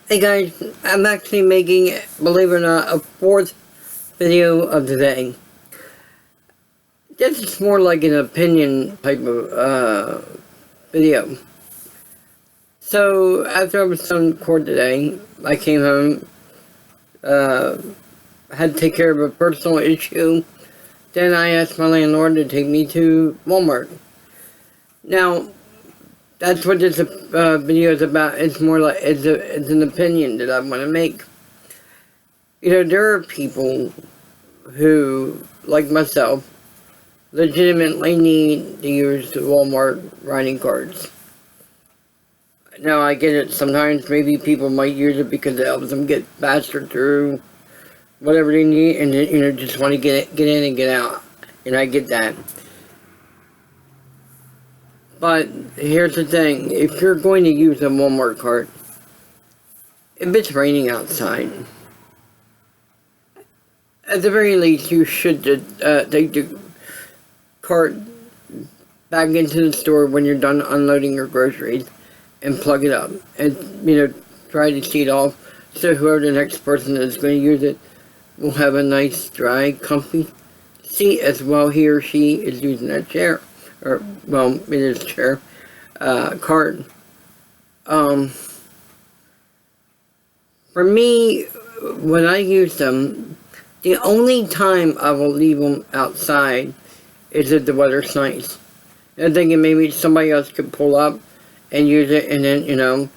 Hey guys, I'm actually making, believe it or not, a fourth video of the day. This is more like an opinion type of video. So after I was done court today, I came home, uh, had to take care of a personal issue. Then I asked my landlord to take me to Walmart. Now, that's what this video is about. It's more like, it's an opinion that I want to make. You know, there are people who, like myself, legitimately need to use the Walmart riding cards. Now, I get it, sometimes maybe people might use it because it helps them get faster through whatever they need, and just want to get in and get out, and I get that. But here's the thing, if you're going to use a Walmart card, if it's raining outside, at the very least, you should take the cart back into the store when you're done unloading your groceries and plug it up and, dry the seat off so whoever the next person is going to use it will have a nice, dry, comfy seat as well he or she is using that chair, or, well, it is chair, cart. For me, when I use them, the only time I will leave them outside is if the weather's nice. I'm thinking maybe somebody else could pull up and use it, and then,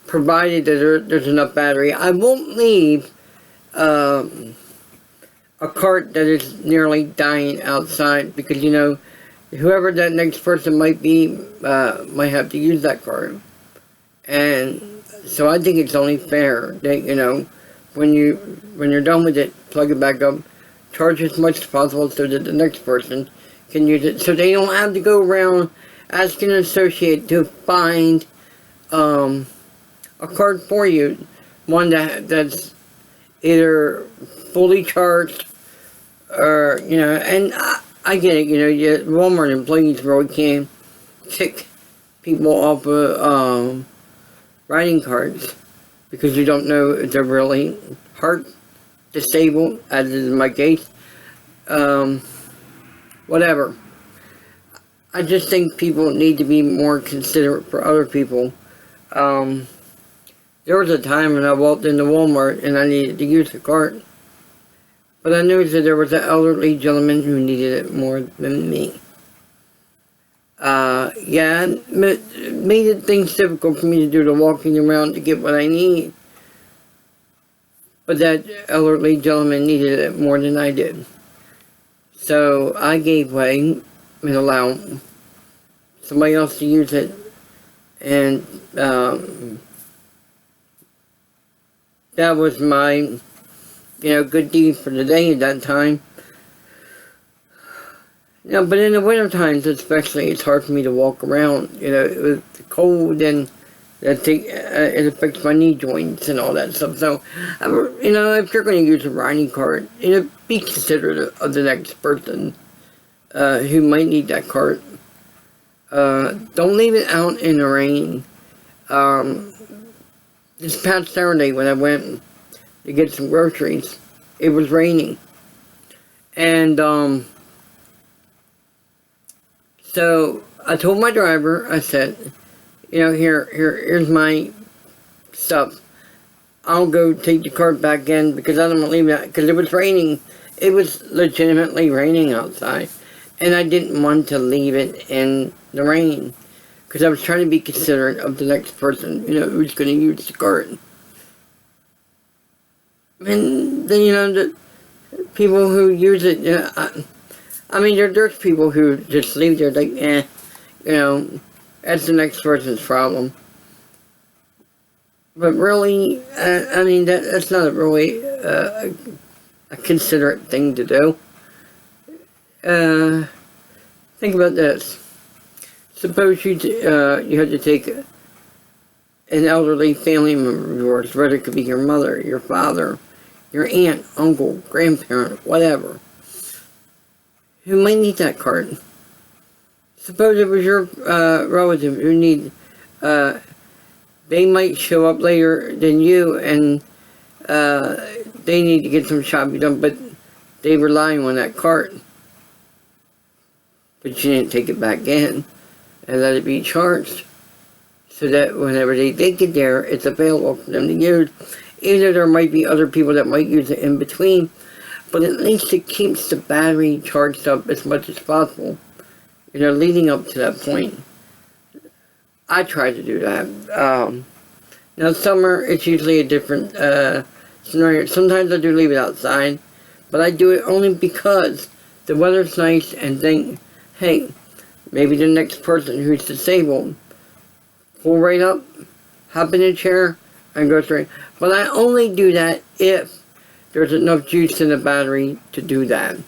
provided that there's enough battery. I won't leave a cart that is nearly dying outside because, whoever that next person might be might have to use that cart. And so I think it's only fair that, when you're done with it, plug it back up, charge as much as possible so that the next person can use it, so they don't have to go around asking an associate to find a card for you, one that's either fully charged or, and I get it, Walmart employees really can't kick people off of riding cards because you don't know if they're really heart disabled, as is my case. Whatever. I just think people need to be more considerate for other people. There was a time when I walked into Walmart and I needed to use the cart, but I noticed that there was an elderly gentleman who needed it more than me. Yeah, it made things difficult for me to do the walking around to get what I need. But that elderly gentleman needed it more than I did. So I gave way and allowed somebody else to use it. And that was my, good deed for the day at that time. But in the winter times especially, it's hard for me to walk around. It was cold and it affects my knee joints and all that stuff. So, if you're going to use a riding cart, be considerate of the next person who might need that cart. Don't leave it out in the rain. This past Saturday when I went to get some groceries, it was raining. And, so I told my driver, I said, here's my stuff. I'll go take the cart back in because I don't want to leave it, because it was raining. It was legitimately raining outside. And I didn't want to leave it in the rain because I was trying to be considerate of the next person, who's going to use the cart. And then, the people who use it, there's people who just leave there like, that's the next person's problem. But really, that's not really a considerate thing to do. Think about this. Suppose you had to take an elderly family member of yours, whether it could be your mother, your father, your aunt, uncle, grandparent, whatever, who might need that cart. Suppose it was your relative who need they might show up later than you, and they need to get some shopping done, but they relying on that cart. But you didn't take it back in and let it be charged, so that whenever they get there, it's available for them to use. Even though there might be other people that might use it in between, but at least it keeps the battery charged up as much as possible, leading up to that point. I try to do that. Now summer, it's usually a different scenario. Sometimes I do leave it outside, but I do it only because the weather's nice and think, hey, maybe the next person who's disabled, pull right up, hop in a chair, and go straight. But I only do that if there's enough juice in the battery to do that.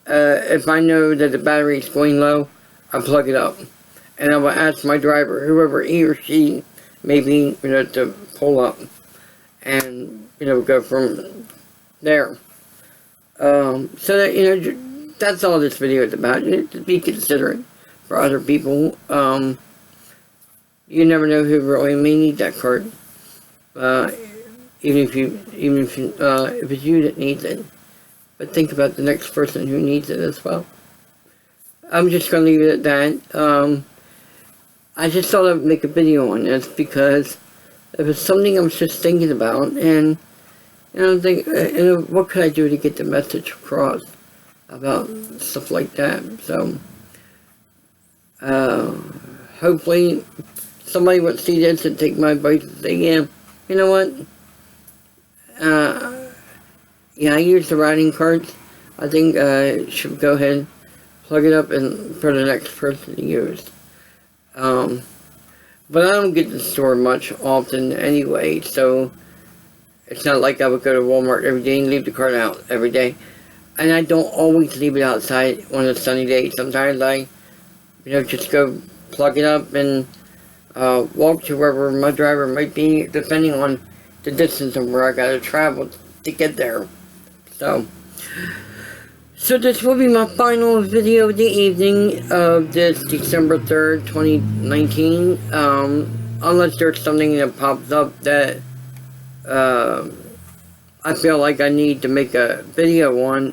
If I know that the battery is going low, I plug it up. And I will ask my driver, whoever he or she may be, to pull up. And, go from there. So that, that's all this video is about. To be considerate for other people. You never know who really may need that cart. Even if it's you that needs it. But think about the next person who needs it as well. I'm just going to leave it at that. I just thought I'd make a video on this because it was something I was just thinking about, and what could I do to get the message across about stuff like that. So hopefully somebody would see this and take my advice and say, yeah, you know what? Yeah, I use the riding carts. I think should go ahead, plug it up, and for the next person to use. But I don't get to the store much often anyway, so it's not like I would go to Walmart every day and leave the cart out every day. And I don't always leave it outside on a sunny day. Sometimes I, just go plug it up and walk to wherever my driver might be, depending on the distance of where I gotta travel to get there. So this will be my final video of the evening of this December 3rd, 2019. Unless there's something that pops up that I feel like I need to make a video on,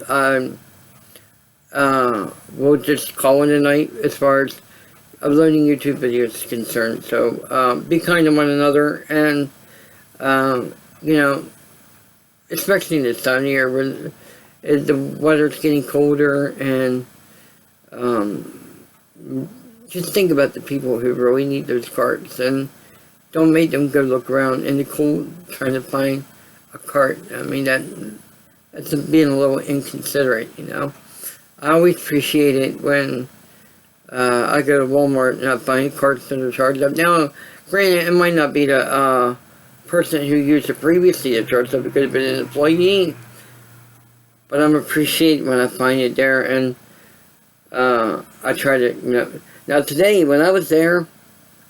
we'll just call it a night as far as uploading YouTube videos is concerned. So be kind to one another, and especially this time of year when the weather's getting colder, and just think about the people who really need those carts, and don't make them go look around in the cold trying to find a cart. I mean, that's being a little inconsiderate, I always appreciate it when I go to Walmart and I find carts that are charged up. Now, granted, it might not be the person who used it previously that charged up. It could have been an employee. But I'm appreciated when I find it there, and I try to, Now today, when I was there,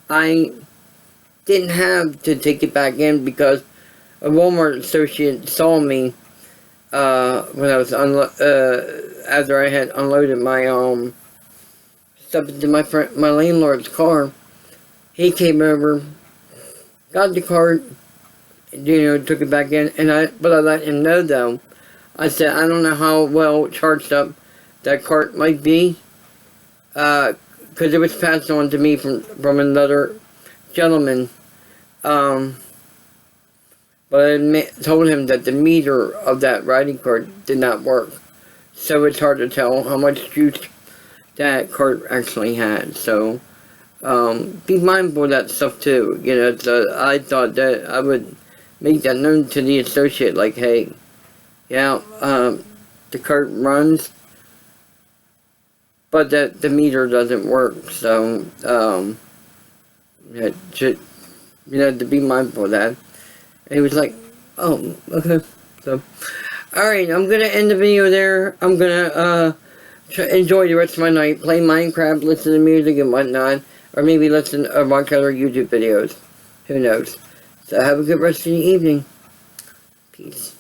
I didn't have to take it back in because a Walmart associate saw me when I was after I had unloaded my stuff into my landlord's car. He came over, got the cart, took it back in, but I let him know though. I said, I don't know how well charged up that cart might be, because it was passed on to me from another gentleman, but I told him that the meter of that riding cart did not work, so it's hard to tell how much juice that cart actually had. So be mindful of that stuff too. So I thought that I would make that known to the associate, like, hey, yeah, the cart runs, but the meter doesn't work. So to be mindful of that. And he was like, oh, okay. So, alright, I'm gonna end the video there. I'm gonna enjoy the rest of my night, play Minecraft, listen to music and whatnot, or maybe listen or watch other YouTube videos. Who knows? So have a good rest of the evening. Peace.